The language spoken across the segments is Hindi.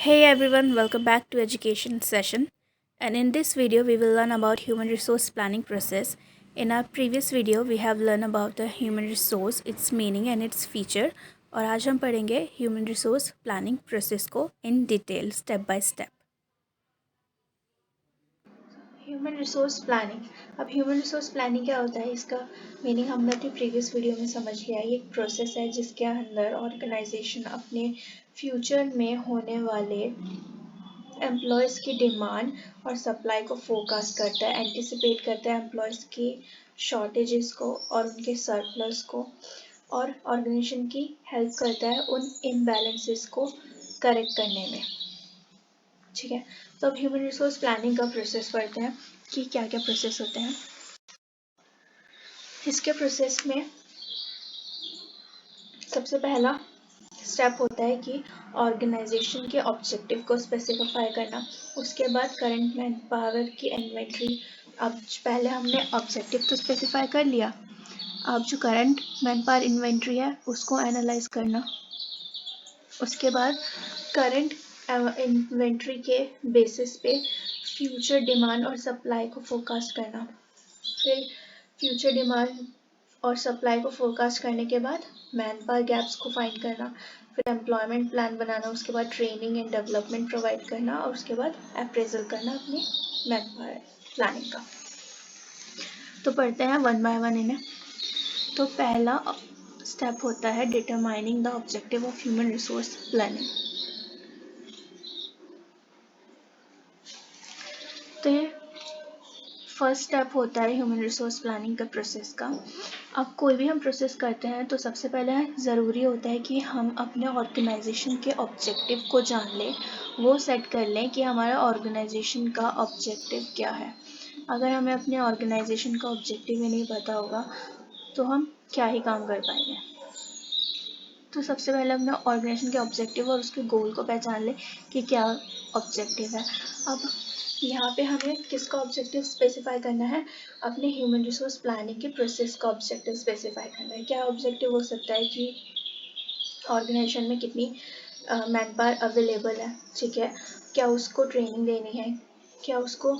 Hey everyone, welcome back to education session. And in this video we will learn about human resource planning process. In our previous video we have learned about the human resource, its meaning and its feature. और आज हम पढ़ेंगे human resource planning process को in detail, step by step. Human resource planning. अब ह्यूमन रिसोर्स प्लानिंग क्या होता है, इसका मीनिंग हमने अपनी प्रीवियस वीडियो में समझ लिया। ये एक प्रोसेस है जिसके अंदर ऑर्गेनाइजेशन अपने फ्यूचर में होने वाले एम्प्लॉयज़ की डिमांड और सप्लाई को फोरकास्ट करता है, एंटिसिपेट करता है एम्प्लॉयज़ की शॉर्टेजेस को और उनके सरप्लस को, और ऑर्गेनाइजेशन की हेल्प करता है उन इम्बैलेंसेस को करेक्ट करने में। ठीक है, तो अब ह्यूमन रिसोर्स प्लानिंग का प्रोसेस पढ़ते हैं कि क्या क्या प्रोसेस होते हैं। इसके प्रोसेस में सबसे पहला स्टेप होता है कि ऑर्गेनाइजेशन के ऑब्जेक्टिव को स्पेसिफाई करना। उसके बाद करंट मैन पावर की इन्वेंट्री। अब पहले हमने ऑब्जेक्टिव तो स्पेसिफाई कर लिया, अब जो करंट मैन पावर इन्वेंट्री है उसको एनालाइज करना। उसके बाद करंट इन्वेंट्री के बेसिस पे फ्यूचर डिमांड और सप्लाई को फोरकास्ट करना। फिर फ्यूचर डिमांड और सप्लाई को फोरकास्ट करने के बाद मैन पावर गैप्स को फाइंड करना, फिर एम्प्लॉयमेंट प्लान बनाना, उसके बाद ट्रेनिंग एंड डेवलपमेंट प्रोवाइड करना और उसके बाद अप्रेजल करना अपनी मैन पावर प्लानिंग का। तो पढ़ते हैं वन बाय वन इन्हें। तो पहला स्टेप होता है determining the objective of human resource planning. तो ये फर्स्ट स्टेप होता है ह्यूमन रिसोर्स प्लानिंग का प्रोसेस का। अब कोई भी हम प्रोसेस करते हैं तो सबसे पहले ज़रूरी होता है कि हम अपने ऑर्गेनाइजेशन के ऑब्जेक्टिव को जान लें, वो सेट कर लें कि हमारा ऑर्गेनाइजेशन का ऑब्जेक्टिव क्या है। अगर हमें अपने ऑर्गेनाइजेशन का ऑब्जेक्टिव ही नहीं पता होगा तो हम क्या ही काम कर पाएंगे। तो सबसे पहले अपने ऑर्गेनाइजेशन के ऑब्जेक्टिव और उसके गोल को पहचान लें कि क्या ऑब्जेक्टिव है। अब यहाँ पे हमें किसका ऑब्जेक्टिव स्पेसिफाई करना है, अपने ह्यूमन रिसोर्स प्लानिंग के प्रोसेस का ऑब्जेक्टिव स्पेसिफाई करना है। क्या ऑब्जेक्टिव हो सकता है कि ऑर्गेनाइजेशन में कितनी मैन पावर अवेलेबल है, ठीक है, क्या उसको ट्रेनिंग देनी है, क्या उसको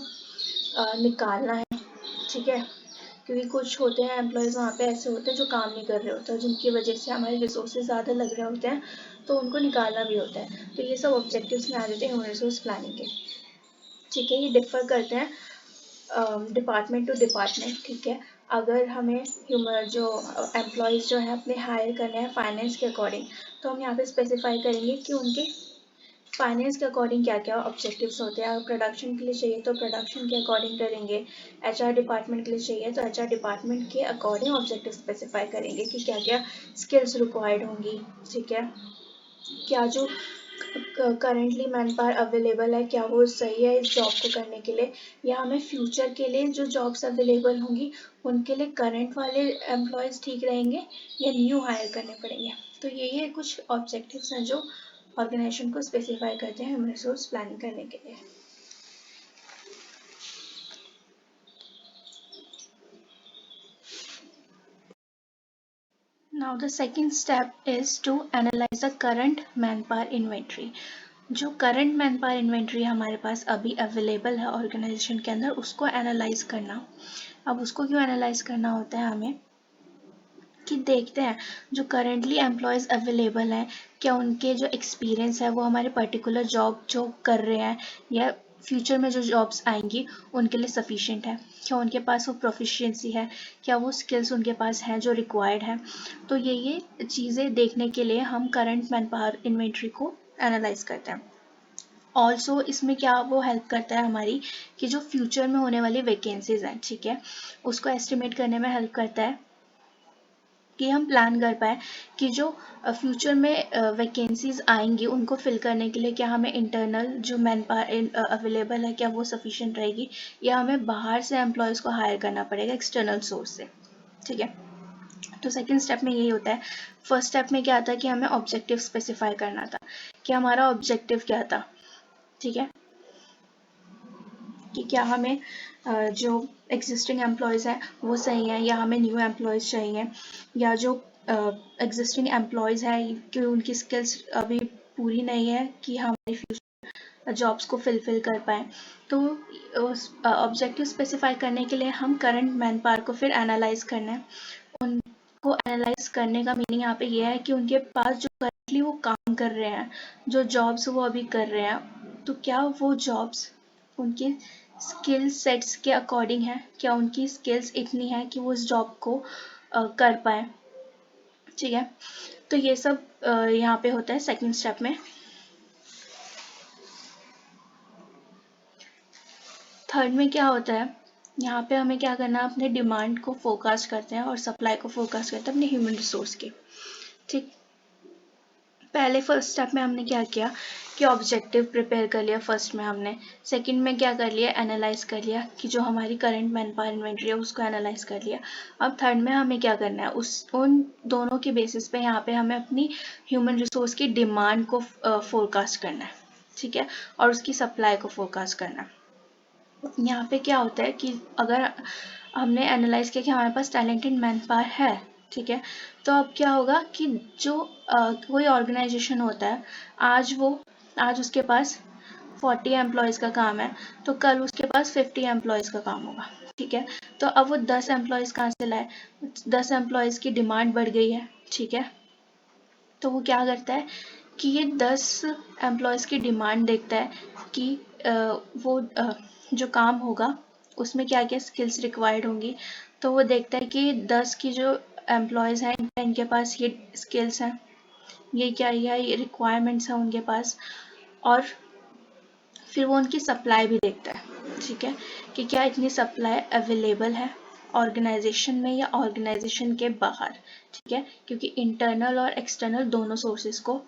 निकालना है, ठीक है, क्योंकि कुछ होते हैं एम्प्लॉयज़ वहाँ पे ऐसे होते हैं जो काम नहीं कर रहे होते हैं, जिनकी वजह से हमारे रिसोर्सेज ज़्यादा लग रहे होते हैं, तो उनको निकालना भी होता है। तो ये सब ऑब्जेक्टिव्स में आ जाते हैं ह्यूमन रिसोर्स प्लानिंग के। ठीक है, ये डिफर करते हैं डिपार्टमेंट टू डिपार्टमेंट। ठीक है, अगर हमें ह्यूमन जो एम्प्लॉयज़ जो है अपने हायर करने हैं फाइनेंस के अकॉर्डिंग, तो हम यहाँ पे स्पेसिफाई करेंगे कि उनके फाइनेंस के अकॉर्डिंग क्या क्या ऑब्जेक्टिव्स होते हैं। अगर प्रोडक्शन के लिए चाहिए तो प्रोडक्शन के अकॉर्डिंग करेंगे, एचआर डिपार्टमेंट के लिए चाहिए तो एचआर डिपार्टमेंट के अकॉर्डिंग ऑब्जेक्टिव स्पेसिफाई करेंगे कि क्या क्या स्किल्स रिक्वायर्ड होंगी। ठीक है, क्या जो करेंटली मैन पावर अवेलेबल है क्या वो सही है इस जॉब को करने के लिए, या हमें फ्यूचर के लिए जो जॉब्स अवेलेबल होंगी उनके लिए करंट वाले एम्प्लॉयज़ ठीक रहेंगे या न्यू हायर करने पड़ेंगे। तो यही है कुछ ऑब्जेक्टिव्स हैं जो ऑर्गेनाइजेशन को स्पेसिफाई करते हैं ह्यूमन रिसोर्स प्लानिंग करने के लिए। Now the second step is to analyze the current manpower inventory। जो करंट मैन पावर इन्वेंट्री हमारे पास अभी अवेलेबल है ऑर्गेनाइजेशन के अंदर, उसको एनालाइज करना। अब उसको क्यों एनालाइज करना होता है हमें, कि देखते हैं जो करेंटली एम्प्लॉयज़ अवेलेबल हैं क्या उनके जो एक्सपीरियंस है वो हमारे पर्टिकुलर जॉब जो कर रहे हैं या फ्यूचर में जो जॉब्स आएंगी उनके लिए सफिशिएंट है, क्या उनके पास वो प्रोफिशिएंसी है, क्या वो स्किल्स उनके पास हैं जो रिक्वायर्ड है। तो ये चीज़ें देखने के लिए हम करंट मैन पावर इन्वेंट्री को एनालाइज करते हैं। ऑल्सो इसमें क्या वो हेल्प करता है हमारी कि जो फ्यूचर में होने वाली वैकेंसीज हैं, ठीक है, उसको एस्टिमेट करने में हेल्प करता है कि हम प्लान कर पाए कि जो फ्यूचर में वैकेंसीज आएंगी उनको फिल करने के लिए क्या हमें इंटरनल जो मैन पावर अवेलेबल है क्या वो सफिशिएंट रहेगी, या हमें बाहर से एम्प्लॉयज़ को हायर करना पड़ेगा एक्सटर्नल सोर्स से। ठीक है, तो सेकंड स्टेप में यही होता है। फर्स्ट स्टेप में क्या आता है कि हमें ऑब्जेक्टिव स्पेसिफाई करना था कि हमारा ऑब्जेक्टिव क्या था। ठीक है, कि क्या हमें जो एग्जिस्टिंग एम्प्लॉयज़ हैं वो सही हैं या हमें न्यू एम्प्लॉयज़ चाहिए, या जो एग्जिस्टिंग एम्प्लॉयज़ हैं कि उनकी स्किल्स अभी पूरी नहीं है कि हमारे फ्यूचर जॉब्स को फिलफिल कर पाए। तो उस ऑब्जेक्टिव स्पेसिफाई करने के लिए हम करंट मैन पावर को फिर एनालाइज करना है। उनको एनालाइज करने का मीनिंग यहाँ पे ये है कि उनके पास जो करंटली वो काम कर रहे हैं, जो जॉब्स वो अभी कर रहे हैं, तो क्या वो जॉब्स उनके स्किल सेट्स के अकॉर्डिंग है, क्या उनकी स्किल्स इतनी है कि वो उस जॉब को कर पाए। ठीक है, तो ये सब यहाँ पे होता है सेकंड स्टेप में। थर्ड में क्या होता है, यहाँ पे हमें क्या करना है, अपने डिमांड को फोरकास्ट करते हैं और सप्लाई को फोरकास्ट करते हैं अपने ह्यूमन रिसोर्स की। ठीक, पहले फर्स्ट स्टेप में हमने क्या किया कि ऑब्जेक्टिव प्रिपेयर कर लिया फर्स्ट में हमने। सेकंड में क्या कर लिया, एनालाइज कर लिया कि जो हमारी करंट मैन पावर इन्वेंट्री है उसको एनालाइज कर लिया। अब थर्ड में हमें क्या करना है, उन दोनों के बेसिस पे यहाँ पे हमें अपनी ह्यूमन रिसोर्स की डिमांड को फोरकास्ट करना है। ठीक है, और उसकी सप्लाई को फोरकास्ट करना है। यहाँ पे क्या होता है कि अगर हमने एनालाइज किया कि हमारे पास टैलेंटेड मैन पावर है, ठीक है, तो अब क्या होगा कि जो कोई ऑर्गेनाइजेशन होता है, आज उसके पास 40 एम्प्लॉयज़ का काम है, तो कल उसके पास 50 एम्प्लॉयज़ का काम होगा। ठीक है, तो अब वो 10 एम्प्लॉयज़ कहाँ से लाए, 10 एम्प्लॉयज़ की डिमांड बढ़ गई है। ठीक है, तो वो क्या करता है कि ये 10 एम्प्लॉयज़ की डिमांड देखता है कि वो जो काम होगा उसमें क्या क्या स्किल्स रिक्वायर्ड होंगी। तो वो देखता है कि 10 की जो एम्प्लॉयज़ हैं इनके पास ये स्किल्स हैं, ये क्या ये रिक्वायरमेंट्स हैं उनके पास, और फिर वो उनकी सप्लाई भी देखता है। ठीक है, कि क्या इतनी सप्लाई अवेलेबल है ऑर्गेनाइजेशन में या ऑर्गेनाइजेशन के बाहर। ठीक है, क्योंकि इंटरनल और एक्सटर्नल दोनों सोर्सेज को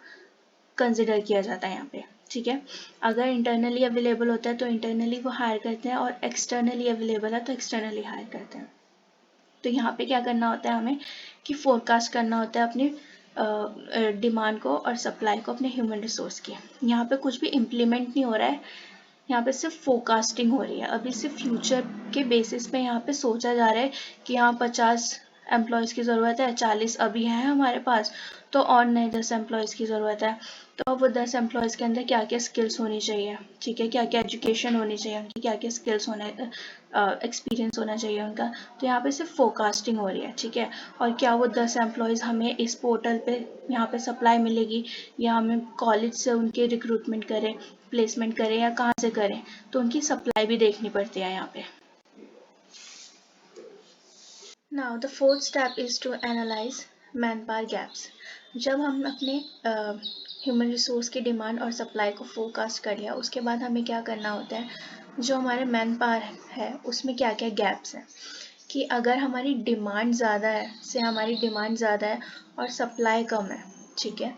कंसिडर किया जाता है यहाँ पे। ठीक है, अगर इंटरनली अवेलेबल होता है तो इंटरनली वो हायर करते हैं, और एक्सटर्नली अवेलेबल है तो एक्सटर्नली हायर करते हैं। तो यहाँ पे क्या करना होता है हमें कि फोरकास्ट करना होता है अपनी डिमांड को और सप्लाई को अपने ह्यूमन रिसोर्स की। यहाँ पे कुछ भी इम्प्लीमेंट नहीं हो रहा है, यहाँ पे सिर्फ फोरकास्टिंग हो रही है। अभी सिर्फ फ्यूचर के बेसिस पे यहाँ पे सोचा जा रहा है कि यहाँ 50 एम्प्लॉयज़ की ज़रूरत है, 40 अभी हैं हमारे पास, तो और नए 10 एम्प्लॉयज़ की ज़रूरत है। तो अब वो 10 एम्प्लॉयज़ के अंदर क्या क्या स्किल्स होनी चाहिए, ठीक है, क्या क्या एजुकेशन होनी चाहिए उनकी, क्या क्या स्किल्स होना एक्सपीरियंस होना चाहिए उनका। तो यहाँ पे सिर्फ फोरकास्टिंग हो रही है। ठीक है, और क्या वो 10 एम्प्लॉयज़ हमें इस पोर्टल पे यहाँ पे सप्लाई मिलेगी, या हमें कॉलेज से उनके रिक्रूटमेंट करें, प्लेसमेंट करें, या कहाँ से करें, तो उनकी सप्लाई भी देखनी पड़ती है यहाँ पे। Now the fourth step is to analyse manpower gaps. जब हम अपने ह्यूमन रिसोर्स की डिमांड और सप्लाई को फोरकास्ट कर लिया, उसके बाद हमें क्या करना होता है, जो हमारे मैन पावर है उसमें क्या क्या गैप्स हैं। कि अगर हमारी डिमांड ज़्यादा है, से हमारी डिमांड ज़्यादा है और सप्लाई कम है। ठीक है,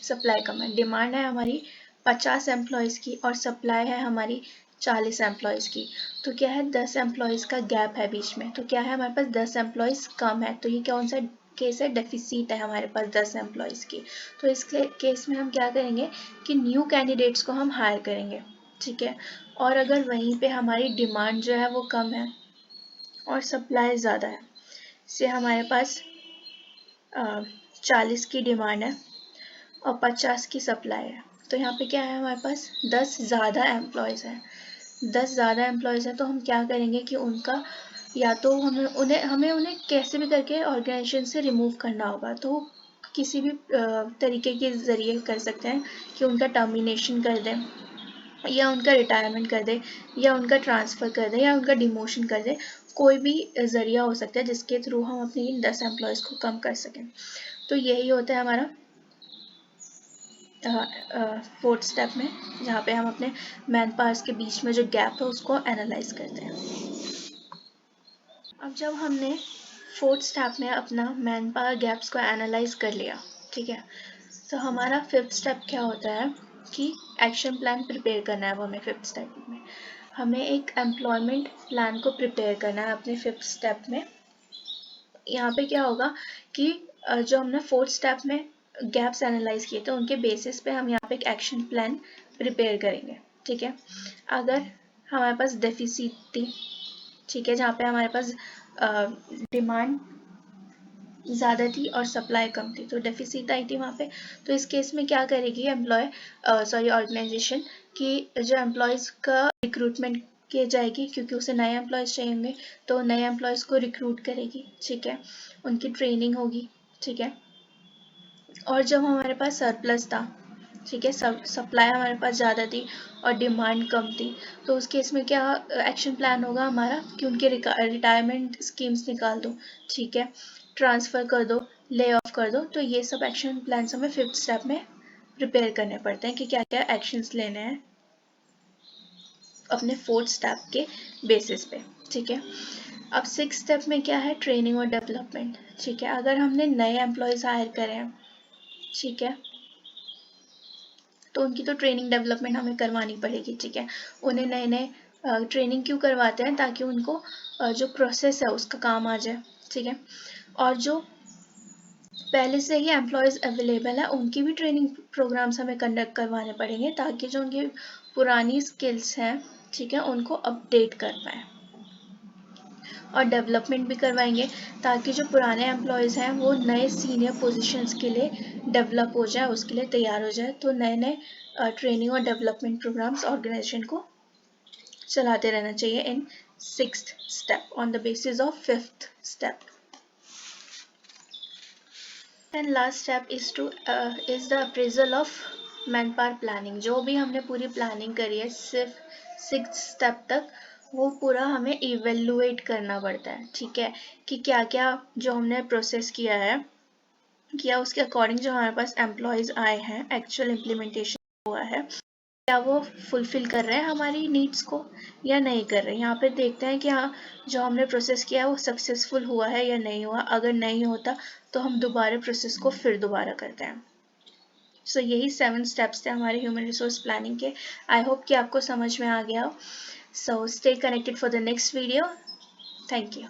सप्लाई कम है, डिमांड है हमारी 50 एम्प्लॉयज़ की और सप्लाई है हमारी 40 एम्प्लॉयज़ की, तो क्या है 10 एम्प्लॉयज़ का गैप है बीच में, तो क्या है हमारे पास 10 एम्प्लॉयज़ कम है। तो ये कौन सा केस है, डेफिसिट है हमारे पास 10 एम्प्लॉयज़ की। तो इस केस में हम क्या करेंगे कि न्यू कैंडिडेट्स को हम हायर करेंगे। ठीक है, और अगर वहीं पे हमारी डिमांड जो है वो कम है और सप्लाई ज़्यादा है, से हमारे पास 40 की डिमांड है और 50 की सप्लाई है, तो यहाँ पे क्या है हमारे पास 10 ज़्यादा एम्प्लॉयज़ हैं। 10 ज़्यादा एम्प्लॉयज़ हैं, तो हम क्या करेंगे कि उनका या तो हमें उन्हें कैसे भी करके ऑर्गेनाइजेशन से रिमूव करना होगा। तो किसी भी तरीके के ज़रिए कर सकते हैं कि उनका टर्मिनेशन कर दें, या उनका रिटायरमेंट कर दे, या उनका ट्रांसफ़र कर दे, या उनका डिमोशन कर दे। कोई भी ज़रिया हो सकता है जिसके थ्रू हम अपनी इन 10 एम्प्लॉयज़ को कम कर सकें। तो यही होता है हमारा फोर्थ स्टेप में, जहाँ पे हम अपने मैन पावर्स के बीच में जो गैप है उसको एनालाइज करते हैं। अब जब हमने फोर्थ स्टेप में अपना मैन पावर गैप्स को एनालाइज कर लिया, ठीक है, तो हमारा फिफ्थ स्टेप क्या होता है कि एक्शन प्लान प्रिपेयर करना है। अब हमें फिफ्थ स्टेप में हमें एक एम्प्लॉयमेंट प्लान को प्रिपेयर करना है अपने फिफ्थ स्टेप में। यहाँ पे क्या होगा कि जो हमने फोर्थ स्टेप में गैप्स एनालाइज किए थे उनके बेसिस पे हम यहाँ पे एक एक्शन प्लान प्रिपेयर करेंगे। ठीक है, अगर हमारे पास डेफिसिट थी, ठीक है, जहाँ पे हमारे पास डिमांड ज़्यादा थी और सप्लाई कम थी, तो डेफिसिट आई थी वहाँ पे। तो इस केस में क्या करेगी ऑर्गेनाइजेशन कि जो एम्प्लॉयज़ का रिक्रूटमेंट किए जाएगी, क्योंकि उसे नए एम्प्लॉयज़ चाहिए होंगे, तो नए एम्प्लॉयज़ को रिक्रूट करेगी, ठीक है, उनकी ट्रेनिंग होगी, ठीक है। और जब हमारे पास सरप्लस था, ठीक है, सप्लाई हमारे पास ज़्यादा थी और डिमांड कम थी, तो उस केस में क्या एक्शन प्लान होगा हमारा कि उनके रिटायरमेंट स्कीम्स निकाल दो, ठीक है, ट्रांसफ़र कर दो, ले ऑफ कर दो। तो ये सब एक्शन प्लान हमें 5th स्टेप में प्रिपेयर करने पड़ते हैं कि क्या क्या एक्शंस लेने हैं अपने 4th स्टेप के बेसिस पे, ठीक है। अब 6th स्टेप में क्या है, ट्रेनिंग और डेवलपमेंट, ठीक है। अगर हमने नए एम्प्लॉयज़ हायर करे हैं, ठीक है, तो उनकी तो ट्रेनिंग डेवलपमेंट हमें करवानी पड़ेगी, ठीक है। उन्हें नए नए ट्रेनिंग क्यों करवाते हैं, ताकि उनको जो प्रोसेस है उसका काम आ जाए, ठीक है। और जो पहले से ही एम्प्लॉयज़ अवेलेबल है उनकी भी ट्रेनिंग प्रोग्राम्स हमें कंडक्ट करवाने पड़ेंगे, ताकि जो उनकी पुरानी स्किल्स हैं, ठीक है, उनको अपडेट कर पाएँ। और डेवलपमेंट भी करवाएंगे, ताकि जो पुराने एम्प्लॉयज़ हैं वो नए सीनियर पोजीशंस के लिए डेवलप हो जाए, उसके लिए तैयार हो जाए। तो नए नए ट्रेनिंग और डेवलपमेंट प्रोग्राम्स ऑर्गेनाइजेशन को चलाते रहना चाहिए इन 6th step on the basis of 5th step. And last step is the appraisal of man power planning. जो भी हमने पूरी प्लानिंग करी है सिर्फ 6th स्टेप तक, वो पूरा हमें इवेल्युएट करना पड़ता है, ठीक है, कि क्या क्या जो हमने प्रोसेस किया उसके अकॉर्डिंग जो हमारे पास एम्प्लॉयज़ आए हैं, एक्चुअल इम्प्लीमेंटेशन हुआ है, क्या वो फुलफिल कर रहे हैं हमारी नीड्स को या नहीं कर रहे हैं। यहाँ पे देखते हैं कि हाँ, जो हमने प्रोसेस किया है वो सक्सेसफुल हुआ है या नहीं हुआ। अगर नहीं होता तो हम दोबारा प्रोसेस को फिर दोबारा करते हैं। सो यही 7 स्टेप्स थे हमारे ह्यूमन रिसोर्स प्लानिंग के। आई होप कि आपको समझ में आ गया हो। So stay connected for the next video. Thank you.